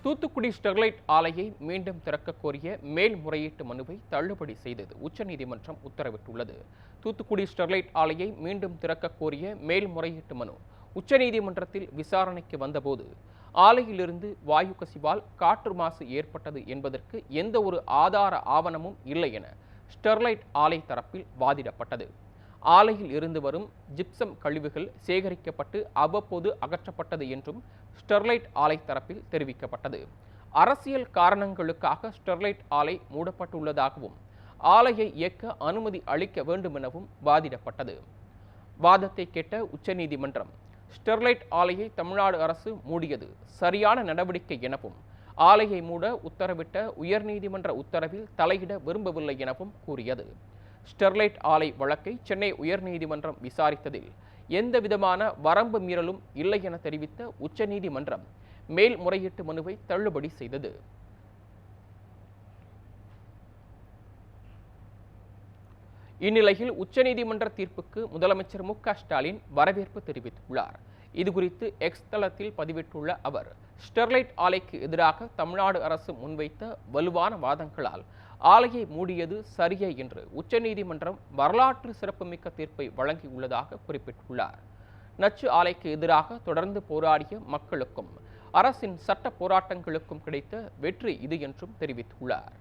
Thoothukudi Sterlite ஆலையை மீண்டும் திறக்க கோரிய மேல்முறையீட்டு மனுவை தள்ளுபடி செய்தது உச்சநீதிமன்றம் உத்தரவிட்டுள்ளது. தூத்துக்குடி ஸ்டெர்லைட் ஆலையை மீண்டும் திறக்க கோரிய மேல்முறையீட்டு மனு உச்சநீதிமன்றத்தில் விசாரணைக்கு வந்தபோது ஆலையிலிருந்து வாயு கசிவால் காற்று மாசு ஏற்பட்டது என்பதற்கு எந்த ஒரு ஆதார ஆவணமும் இல்லை என ஸ்டெர்லைட் ஆலை தரப்பில் வாதிடப்பட்டது. ஆலையில் இருந்து வரும் ஜிப்சம் கழிவுகள் சேகரிக்கப்பட்டு அவ்வப்போது அகற்றப்பட்டது என்றும் ஸ்டெர்லைட் ஆலை தரப்பில் தெரிவிக்கப்பட்டது. அரசியல் காரணங்களுக்காக ஸ்டெர்லைட் ஆலை மூடப்பட்டுள்ளதாகவும் ஆலையை இயக்க அனுமதி அளிக்க வேண்டும் எனவும் வாதிடப்பட்டது. வாதத்தை கேட்ட உச்சநீதிமன்றம் ஸ்டெர்லைட் ஆலையை தமிழ்நாடு அரசு மூடியது சரியான நடவடிக்கை எனவும் ஆலையை மூட உத்தரவிட்ட உயர்நீதிமன்ற உத்தரவில் தலையிட விரும்பவில்லை எனவும் கூறியது. ஸ்டெர்லைட் ஆலை வழக்கை சென்னை உயர்நீதிமன்றம் விசாரித்ததில் எந்தவிதமான வரம்பு மீறலும் இல்லை என தெரிவித்த உச்சநீதிமன்றம் மேல்முறையீட்டு மனுவை தள்ளுபடி செய்தது. இந்நிலையில் உச்சநீதிமன்ற தீர்ப்புக்கு முதலமைச்சர் மு.க.ஸ்டாலின் வரவேற்பு தெரிவித்துள்ளார். இதுகுறித்து எக்ஸ் தளத்தில் பதிவிட்டுள்ள அவர், ஸ்டெர்லைட் ஆலைக்கு எதிராக தமிழ்நாடு அரசு முன்வைத்த வலுவான வாதங்களால் ஆலையை மூடியது சரியே என்று உச்சநீதிமன்றம் வரலாற்று சிறப்புமிக்க தீர்ப்பை வழங்கியுள்ளதாக குறிப்பிட்டுள்ளார். நச்சு ஆலைக்கு எதிராக தொடர்ந்து போராடிய மக்களுக்கும் அரசின் சட்ட போராட்டங்களுக்கும் கிடைத்த வெற்றி இது என்றும் தெரிவித்துள்ளார்.